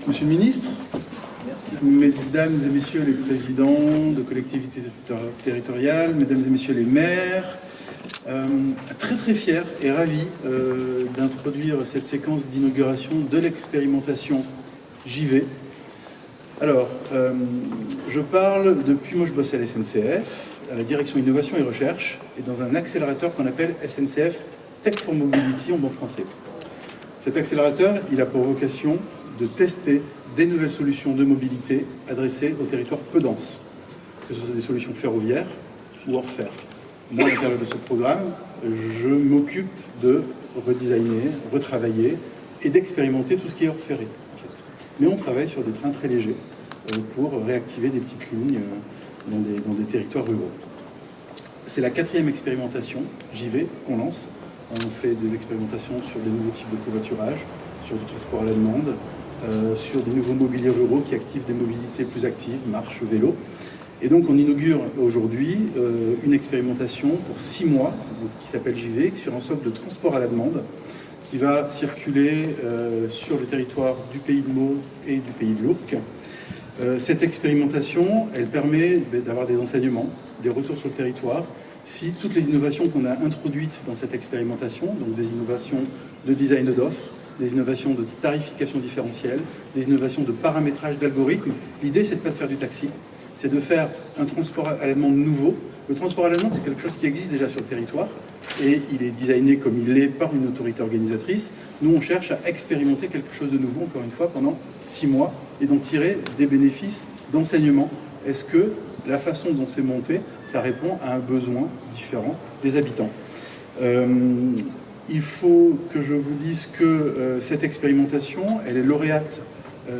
Monsieur le ministre, mesdames et messieurs les présidents de collectivités territoriales, mesdames et messieurs les maires, très fier et ravi d'introduire cette séquence d'inauguration de l'expérimentation JV. Alors, je parle depuis, moi je bosse à la SNCF, à la direction innovation et recherche, et dans un accélérateur qu'on appelle SNCF Tech for Mobility en bon français. Cet accélérateur, il a pour vocation de tester des nouvelles solutions de mobilité adressées aux territoires peu denses, que ce soit des solutions ferroviaires ou hors fer. Moi, à l'intérieur de ce programme, je m'occupe de redesigner, retravailler et d'expérimenter tout ce qui est hors ferré, en fait. Mais on travaille sur des trains très légers pour réactiver des petites lignes dans des territoires ruraux. C'est la 4e expérimentation JV qu'on lance. On fait des expérimentations sur des nouveaux types de covoiturage, sur du transport à la demande, sur des nouveaux mobiliers ruraux qui activent des mobilités plus actives, marche, vélo. Et donc on inaugure aujourd'hui une expérimentation pour 6 mois qui s'appelle JV, sur un socle de transport à la demande qui va circuler sur le territoire du pays de Meaux et du pays de l'Ourcq. Cette expérimentation, elle permet d'avoir des enseignements, des retours sur le territoire, si toutes les innovations qu'on a introduites dans cette expérimentation, donc des innovations de design d'offres, des innovations de tarification différentielle, des innovations de paramétrage d'algorithmes, l'idée c'est de ne pas faire du taxi, c'est de faire un transport à la demande nouveau. Le transport à la demande, c'est quelque chose qui existe déjà sur le territoire et il est designé comme il l'est par une autorité organisatrice. Nous, on cherche à expérimenter quelque chose de nouveau, encore une fois, pendant 6 mois et d'en tirer des bénéfices d'enseignement. Est-ce que la façon dont c'est monté, ça répond à un besoin différent des habitants? Il faut que je vous dise que cette expérimentation, elle est lauréate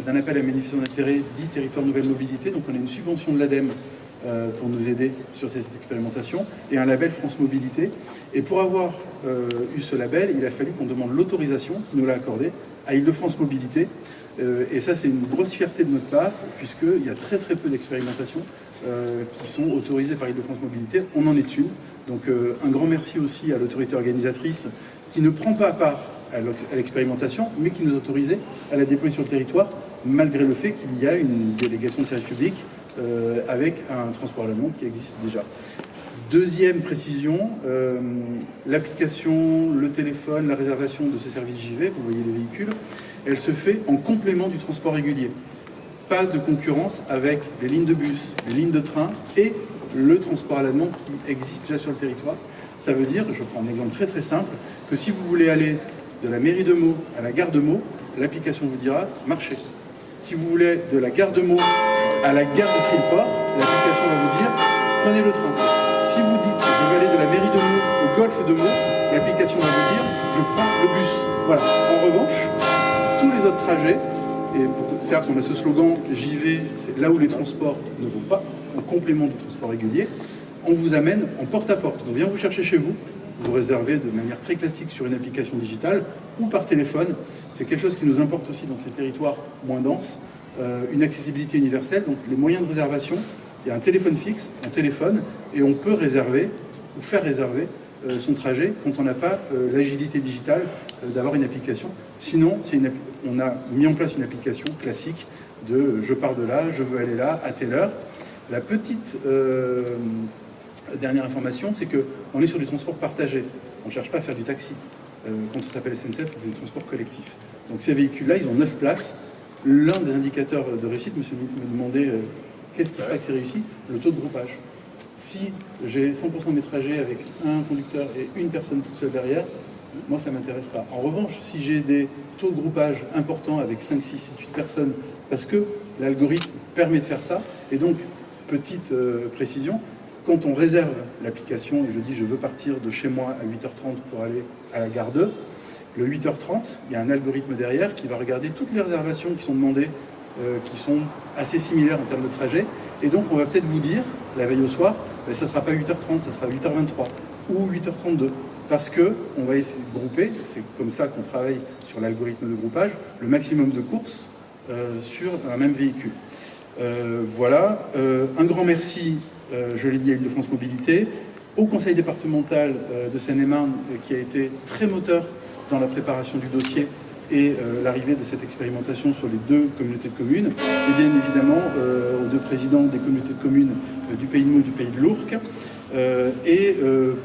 d'un appel à manifestation d'intérêt dit Territoire Nouvelle Mobilité. Donc on a une subvention de l'ADEME pour nous aider sur cette expérimentation et un label France Mobilité. Et pour avoir eu ce label, il a fallu qu'on demande l'autorisation qui nous l'a accordée à Île-de-France Mobilité. Et ça, c'est une grosse fierté de notre part, puisqu'il y a très peu d'expérimentations qui sont autorisées par Île-de-France Mobilité. On en est une. Donc un grand merci aussi à l'autorité organisatrice qui ne prend pas part à l'expérimentation, mais qui nous autorisait à la déployer sur le territoire, malgré le fait qu'il y a une délégation de service public avec un transport à la demande qui existe déjà. Deuxième précision, l'application, le téléphone, la réservation de ces services JV, vous voyez les véhicules, elle se fait en complément du transport régulier. Pas de concurrence avec les lignes de bus, les lignes de train et le transport à la demande qui existe déjà sur le territoire. Ça veut dire, je prends un exemple très simple, que si vous voulez aller de la mairie de Meaux à la gare de Meaux, l'application vous dira « marchez ». Si vous voulez de la gare de Meaux à la gare de Trilleport, l'application va vous dire « prenez le train ». Si vous dites « je veux aller de la mairie de Meaux au golfe de Meaux », l'application va vous dire « je prends le bus ». Voilà. En revanche, tous les autres trajets, et certes on a ce slogan « JV », c'est là où les transports ne vont pas, en complément du transport régulier, on vous amène en porte-à-porte. On vient vous chercher chez vous, vous réservez de manière très classique sur une application digitale ou par téléphone. C'est quelque chose qui nous importe aussi dans ces territoires moins denses, une accessibilité universelle, donc les moyens de réservation. Il y a un téléphone fixe, on téléphone et on peut réserver ou faire réserver son trajet quand on n'a pas l'agilité digitale d'avoir une application. Sinon, on a mis en place une application classique de je pars de là, je veux aller là, à telle heure. La petite dernière information, c'est qu'on est sur du transport partagé. On ne cherche pas à faire du taxi. Quand on s'appelle SNCF, on fait du transport collectif. Donc ces véhicules-là, ils ont 9 places. L'un des indicateurs de réussite, monsieur le ministre me demandait qu'est-ce qui ferait que c'est réussi? Le taux de groupage. Si j'ai 100% de mes trajets avec un conducteur et une personne toute seule derrière, moi ça ne m'intéresse pas. En revanche, si j'ai des taux de groupage importants avec 5, 6, 7, 8 personnes, parce que l'algorithme permet de faire ça, et donc, petite précision, quand on réserve l'application, et je dis je veux partir de chez moi à 8h30 pour aller à la gare 2, le 8h30, il y a un algorithme derrière qui va regarder toutes les réservations qui sont demandées, qui sont assez similaires en termes de trajet, et donc on va peut-être vous dire, la veille au soir, ben, ça ne sera pas 8h30, ça sera 8h23 ou 8h32, parce qu'on va essayer de grouper, c'est comme ça qu'on travaille sur l'algorithme de groupage, le maximum de courses sur un même véhicule. Voilà, un grand merci, je l'ai dit à Île-de-France Mobilité, au conseil départemental de Seine-et-Marne qui a été très moteur dans la préparation du dossier et l'arrivée de cette expérimentation sur les 2 communautés de communes, et bien évidemment aux 2 présidents des communautés de communes du Pays de Meaux et du Pays de l'Ourcq.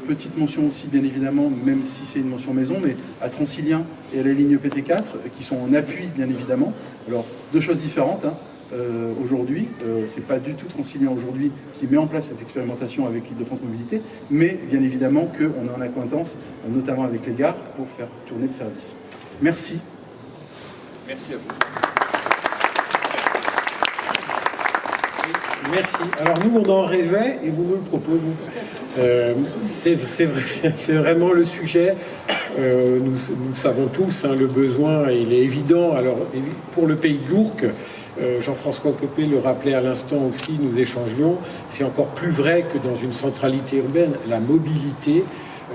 Petite mention aussi, bien évidemment, même si c'est une mention maison, mais à Transilien et à la ligne PT4, qui sont en appui, bien évidemment. Alors, 2 choses différentes, hein. Aujourd'hui, c'est pas du tout Transilien aujourd'hui qui met en place cette expérimentation avec Île-de-France Mobilité, mais bien évidemment qu'on est en accointance, notamment avec les gares, pour faire tourner le service. Merci. Merci à vous. Merci. Alors nous, on en rêvait et vous nous le proposez. C'est vraiment le sujet. Nous savons tous, hein, le besoin, il est évident. Alors pour le Pays de l'Ourcq, Jean-François Copé le rappelait à l'instant aussi, nous échangions, c'est encore plus vrai que dans une centralité urbaine. La mobilité,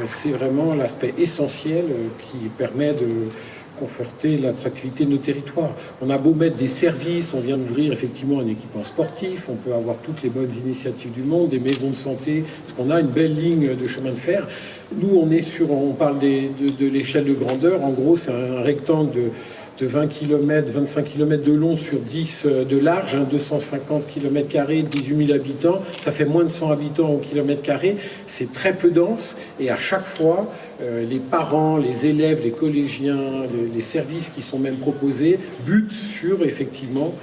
c'est vraiment l'aspect essentiel qui permet de conforter l'attractivité de nos territoires. On a beau mettre des services, on vient d'ouvrir effectivement un équipement sportif, on peut avoir toutes les bonnes initiatives du monde, des maisons de santé, parce qu'on a une belle ligne de chemin de fer. Nous, on parle de l'échelle de grandeur. En gros, c'est un rectangle de 20 km, 25 km de long sur 10 de large, hein, 250 km², 18 000 habitants, ça fait moins de 100 habitants au kilomètre carré, c'est très peu dense, et à chaque fois, les parents, les élèves, les collégiens, les services qui sont même proposés butent sur effectivement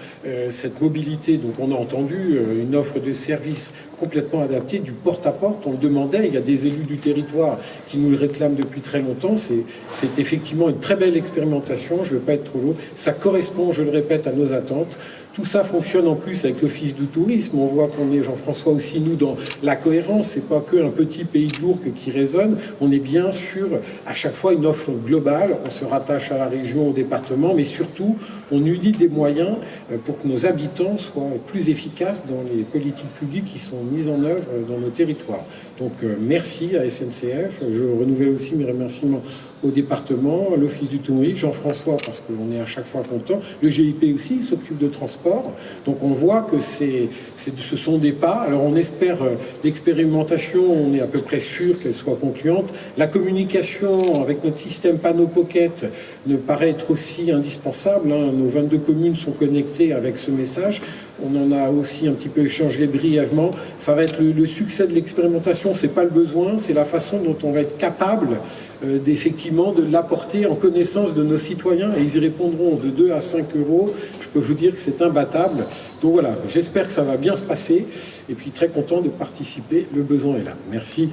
cette mobilité. Donc on a entendu une offre de services complètement adaptée, du porte-à-porte, on le demandait, il y a des élus du territoire qui nous le réclament depuis très longtemps, c'est effectivement une très belle expérimentation, je ne veux pas être trop lourd, ça correspond, je le répète, à nos attentes. Tout ça fonctionne en plus avec l'Office du tourisme. On voit qu'on est, Jean-François, aussi, nous, dans la cohérence. C'est pas qu'un petit Pays de l'Ourcq qui résonne. On est bien sur, à chaque fois, une offre globale. On se rattache à la région, au département, mais surtout, on unit des moyens pour que nos habitants soient plus efficaces dans les politiques publiques qui sont mises en œuvre dans nos territoires. Donc, merci à SNCF. Je renouvelle aussi mes remerciements au département, à l'Office du tourisme, Jean-François, parce qu'on est à chaque fois content. Le GIP aussi s'occupe de transport. Donc on voit que ce sont des pas. Alors on espère l'expérimentation, on est à peu près sûr qu'elle soit concluante. La communication avec notre système Panneau Pocket me paraît être aussi indispensable, hein. Nos 22 communes sont connectées avec ce message. On en a aussi un petit peu échangé brièvement. Ça va être le succès de l'expérimentation, c'est pas le besoin, c'est la façon dont on va être capable d'effectivement de l'apporter en connaissance de nos citoyens, et ils y répondront de 2 à 5 euros. Je peux vous dire que c'est imbattable. Donc voilà, j'espère que ça va bien se passer, et puis très content de participer. Le besoin est là. Merci.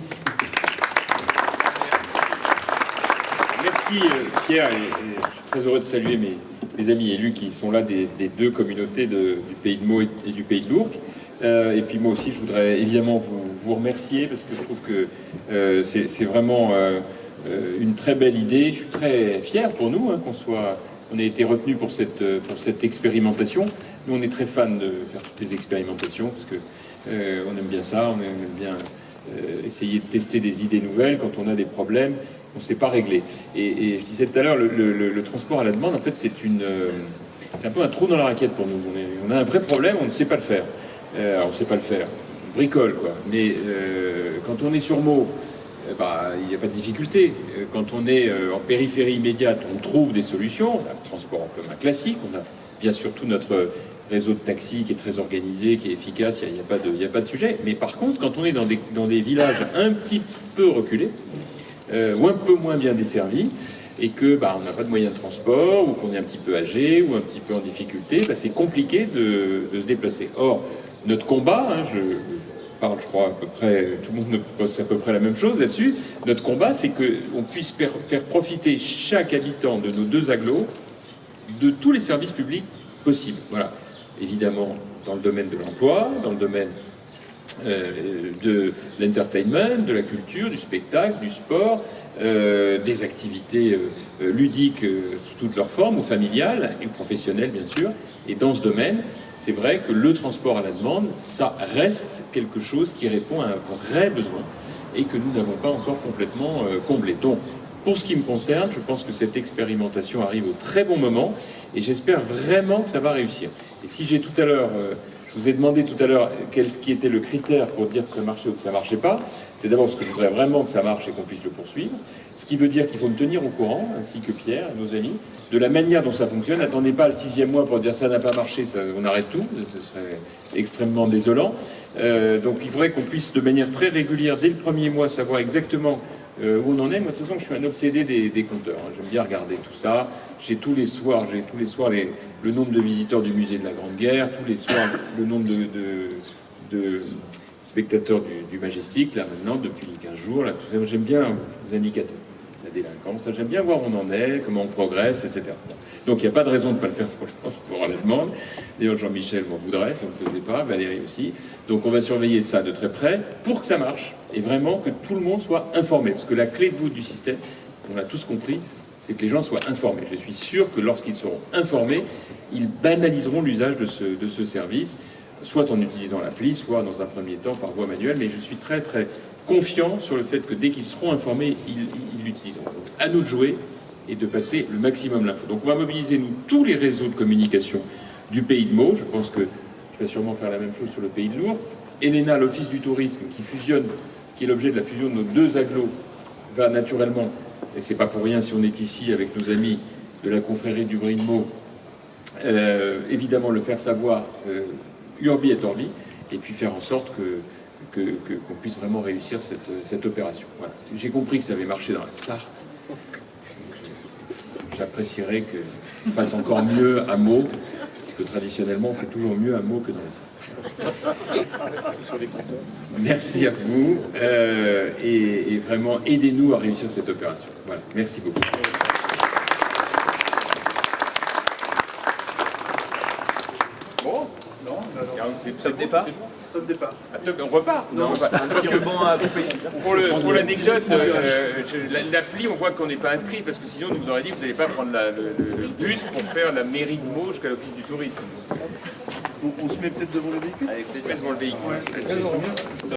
Merci Pierre, et je suis très heureux de saluer mes amis élus qui sont là des 2 communautés du Pays de Meaux et du Pays de l'Ourcq. Et puis moi aussi, je voudrais évidemment vous remercier, parce que je trouve que c'est vraiment une très belle idée. Je suis très fier pour nous, hein, qu'on ait été retenu pour cette expérimentation. Nous, on est très fans de faire toutes les expérimentations, parce que on aime bien ça, on aime bien essayer de tester des idées nouvelles quand on a des problèmes. On ne sait pas régler. Et je disais tout à l'heure, le transport à la demande, en fait, c'est un peu un trou dans la raquette pour nous. On a un vrai problème, on ne sait pas le faire. Alors, on ne sait pas le faire. On bricole, quoi. Mais quand on est sur Meaux, il n'y a pas de difficulté. Quand on est en périphérie immédiate, on trouve des solutions. On a le transport en commun classique. On a bien sûr tout notre réseau de taxis qui est très organisé, qui est efficace. Il n'y a pas de sujet. Mais par contre, quand on est dans des villages un petit peu reculés, ou un peu moins bien desservis, et que on n'a pas de moyens de transport, ou qu'on est un petit peu âgé, ou un petit peu en difficulté, c'est compliqué de se déplacer. Or, notre combat, hein, je parle, je crois, à peu près, tout le monde pense à peu près la même chose là-dessus, notre combat, c'est qu'on puisse faire profiter chaque habitant de nos 2 agglos de tous les services publics possibles. Voilà. Évidemment, dans le domaine de l'emploi, dans le domaine de l'entertainment, de la culture, du spectacle, du sport, des activités ludiques sous toutes leurs formes, ou familiales, et professionnelles bien sûr. Et dans ce domaine, c'est vrai que le transport à la demande, ça reste quelque chose qui répond à un vrai besoin, et que nous n'avons pas encore complètement comblé. Donc, pour ce qui me concerne, je pense que cette expérimentation arrive au très bon moment, et j'espère vraiment que ça va réussir. Et si j'ai tout à l'heure... je Je vous ai demandé tout à l'heure qui était le critère pour dire que ça marchait ou que ça marchait pas. C'est d'abord parce que je voudrais vraiment que ça marche et qu'on puisse le poursuivre. Ce qui veut dire qu'il faut me tenir au courant, ainsi que Pierre, nos amis, de la manière dont ça fonctionne. Attendez pas le 6e mois pour dire ça n'a pas marché, on arrête tout. Ce serait extrêmement désolant. Donc il faudrait qu'on puisse de manière très régulière, dès le 1er mois, savoir exactement où on en est. Moi, de toute façon, je suis un obsédé des compteurs. J'aime bien regarder tout ça. J'ai tous les soirs le nombre de visiteurs du musée de la Grande Guerre, tous les soirs le nombre de spectateurs du Majestic, là maintenant, depuis 15 jours. Là, tout ça. J'aime bien les indicateurs, la délinquance. J'aime bien voir où on en est, comment on progresse, etc. Donc il n'y a pas de raison de ne pas le faire pour la demande. D'ailleurs, Jean-Michel m'en voudrait, si on ne le faisait pas, Valérie aussi. Donc on va surveiller ça de très près pour que ça marche et vraiment que tout le monde soit informé. Parce que la clé de voûte du système, on l'a tous compris, c'est que les gens soient informés. Je suis sûr que lorsqu'ils seront informés, ils banaliseront l'usage de ce service, soit en utilisant l'appli, soit dans un premier temps par voie manuelle. Mais je suis très très confiant sur le fait que dès qu'ils seront informés, ils l'utiliseront. Donc à nous de jouer et de passer le maximum l'info. Donc on va mobiliser, nous, tous les réseaux de communication du Pays de Meaux. Je pense que je vais sûrement faire la même chose sur le Pays de Lourdes. Elena, l'Office du tourisme, qui est l'objet de la fusion de nos 2 agglos, va naturellement, et c'est pas pour rien si on est ici avec nos amis de la confrérie du Pays de Meaux, évidemment le faire savoir urbi et orbi, et puis faire en sorte qu'on puisse vraiment réussir cette opération. Voilà. J'ai compris que ça avait marché dans la Sarthe. J'apprécierais qu'on fasse encore mieux à Meaux, parce que traditionnellement, on fait toujours mieux à Meaux que dans les Sarthe. Merci à vous, et vraiment, aidez-nous à réussir cette opération. Voilà, merci beaucoup. Bon, Non, c'est le départ. Sauf départ. On repart. Non, pour l'anecdote, l'appli, on voit qu'on n'est pas inscrit parce que sinon on nous aurait dit que vous n'allez pas prendre le bus pour faire la mairie de Meaux jusqu'à l'office du tourisme. On se met peut-être devant le véhicule. On se met devant le véhicule. Ouais.